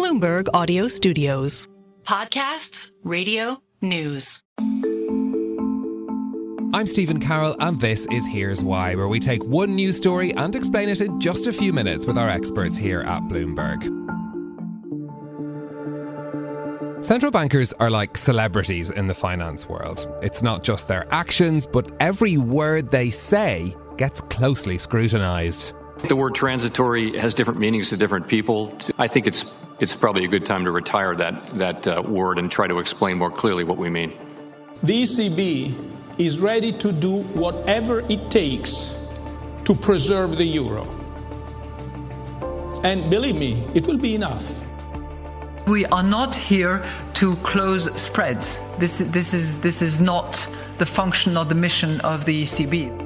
Bloomberg Audio Studios. Podcasts, radio, news. I'm Stephen Carroll, and this is Here's Why, where we take one news story and explain it in just a few minutes with our experts here at Bloomberg. Central bankers are like celebrities in the finance world. It's not just their actions, but every word they say gets closely scrutinised. The word transitory has different meanings to different people. I think it's probably a good time to retire that word and try to explain more clearly what we mean. The ECB is ready to do whatever it takes to preserve the euro. And believe me, it will be enough. We are not here to close spreads. This is not the function or the mission of the ECB.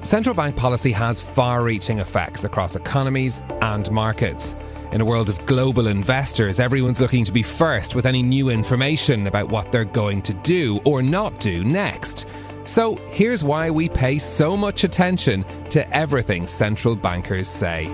Central bank policy has far-reaching effects across economies and markets. In a world of global investors, everyone's looking to be first with any new information about what they're going to do or not do next. So here's why we pay so much attention to everything central bankers say.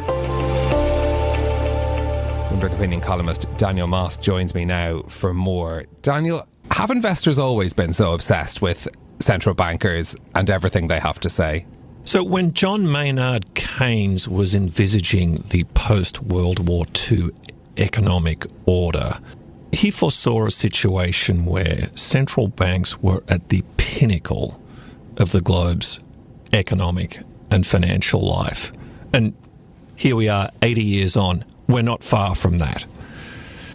Bloomberg Opinion columnist Daniel Moss joins me now for more. Daniel, have investors always been so obsessed with central bankers and everything they have to say? So when John Maynard Keynes was envisaging the post-World War II economic order, he foresaw a situation where central banks were at the pinnacle of the globe's economic and financial life. And here we are 80 years on. We're not far from that.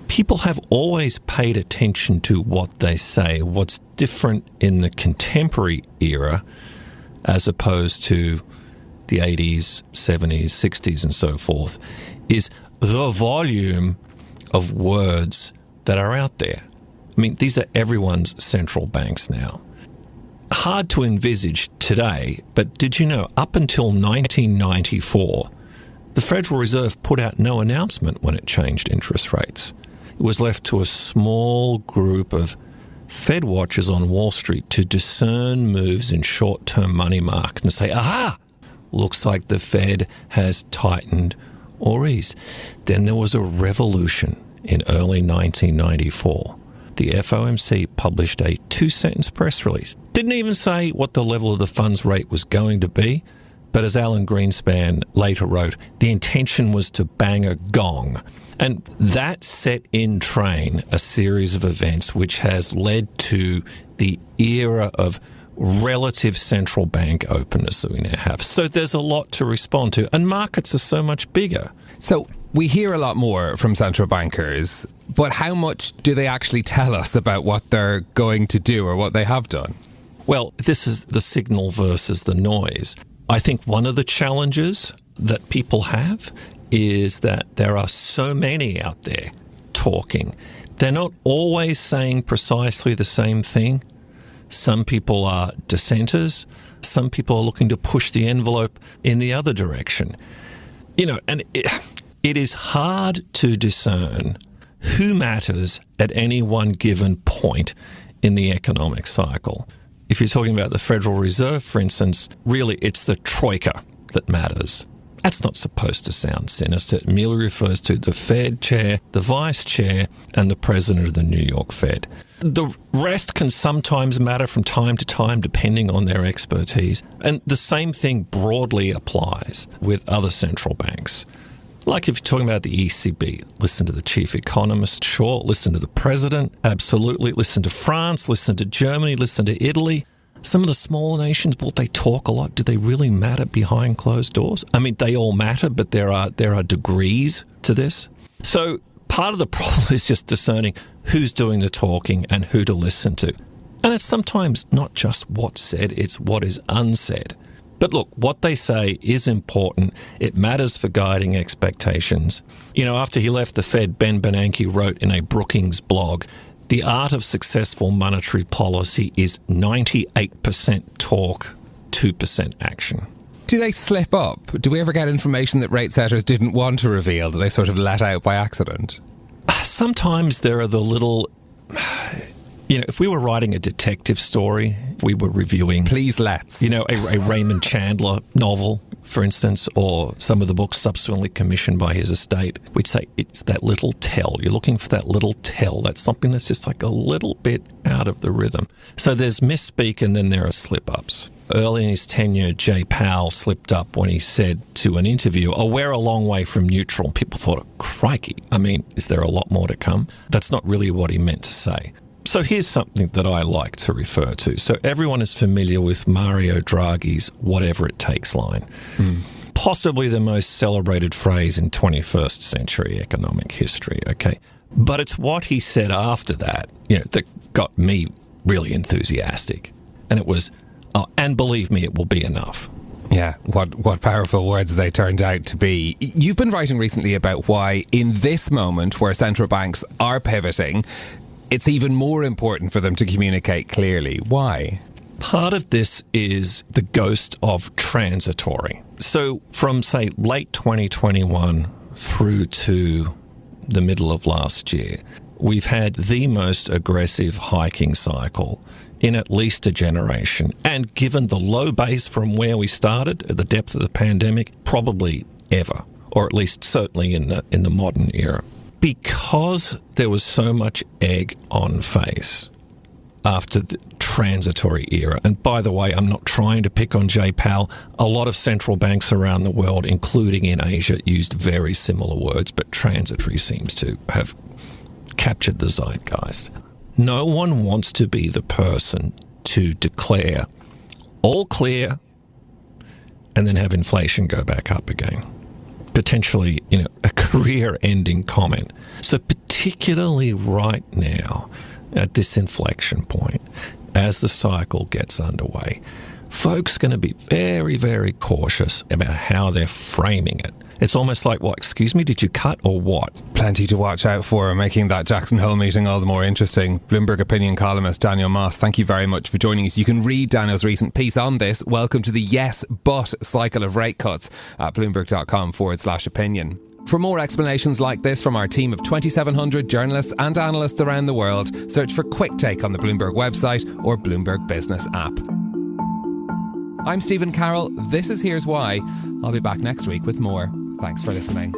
People have always paid attention to what they say. What's different in the contemporary era as opposed to the 80s, 70s, 60s and so forth, is the volume of words that are out there. I mean, these are everyone's central banks now. Hard to envisage today, but did you know up until 1994, the Federal Reserve put out no announcement when it changed interest rates. It was left to a small group of Fed watchers on Wall Street to discern moves in short-term money market and say, aha, looks like the Fed has tightened or eased. Then there was a revolution in early 1994. The FOMC published a 2-sentence press release. Didn't even say what the level of the funds rate was going to be, but as Alan Greenspan later wrote, the intention was to bang a gong. And that set in train a series of events which has led to the era of relative central bank openness that we now have. So there's a lot to respond to, and markets are so much bigger. So we hear a lot more from central bankers, but how much do they actually tell us about what they're going to do or what they have done? Well, this is the signal versus the noise. I think one of the challenges that people have is that there are so many out there talking. They're not always saying precisely the same thing. Some people are dissenters. Some people are looking to push the envelope in the other direction. You know, and it is hard to discern who matters at any one given point in the economic cycle. If you're talking about the Federal Reserve, for instance, really it's the troika that matters. That's not supposed to sound sinister. It merely refers to the Fed chair, the vice chair, and the president of the New York Fed. The rest can sometimes matter from time to time, depending on their expertise. And the same thing broadly applies with other central banks. Like if you're talking about the ECB, listen to the chief economist, sure. Listen to the president, absolutely. Listen to France, listen to Germany, listen to Italy. Some of the smaller nations, well, they talk a lot. Do they really matter behind closed doors? I mean, they all matter, but there are degrees to this. So part of the problem is just discerning who's doing the talking and who to listen to. And it's sometimes not just what's said, it's what is unsaid. But look, what they say is important. It matters for guiding expectations. You know, after he left the Fed, Ben Bernanke wrote in a Brookings blog, the art of successful monetary policy is 98% talk, 2% action. Do they slip up? Do we ever get information that rate setters didn't want to reveal, that they sort of let out by accident? Sometimes there are the little If we were writing a detective story, we were reviewing... Please let's. A Raymond Chandler novel, for instance, or some of the books subsequently commissioned by his estate. We'd say it's that little tell. You're looking for that little tell. That's something that's just like a little bit out of the rhythm. So there's misspeak and then there are slip-ups. Early in his tenure, Jay Powell slipped up when he said to an interview, we're a long way from neutral. People thought, crikey, is there a lot more to come? That's not really what he meant to say. So here's something that I like to refer to. So everyone is familiar with Mario Draghi's whatever it takes line. Possibly the most celebrated phrase in 21st century economic history, okay? But it's what he said after that, that got me really enthusiastic. And it was, and believe me, it will be enough. Yeah, what powerful words they turned out to be. You've been writing recently about why in this moment where central banks are pivoting, it's even more important for them to communicate clearly. Why? Part of this is the ghost of transitory. So from, say, late 2021 through to the middle of last year, we've had the most aggressive hiking cycle in at least a generation. And given the low base from where we started at the depth of the pandemic, probably ever, or at least certainly in the modern era. Because there was so much egg on face after the transitory era. And by the way, I'm not trying to pick on Jay Powell. A lot of central banks around the world, including in Asia, used very similar words, but transitory seems to have captured the zeitgeist. No one wants to be the person to declare all clear and then have inflation go back up again. Potentially, a career-ending comment. So particularly right now, at this inflection point, as the cycle gets underway, folks are going to be very, very cautious about how they're framing it. It's almost like, excuse me, did you cut or what? Plenty to watch out for, making that Jackson Hole meeting all the more interesting. Bloomberg Opinion columnist Daniel Moss, thank you very much for joining us. You can read Daniel's recent piece on this, Welcome to the Yes But Cycle of Rate Cuts, at bloomberg.com/opinion. For more explanations like this from our team of 2,700 journalists and analysts around the world, search for Quick Take on the Bloomberg website or Bloomberg Business app. I'm Stephen Carroll. This is Here's Why. I'll be back next week with more. Thanks for listening.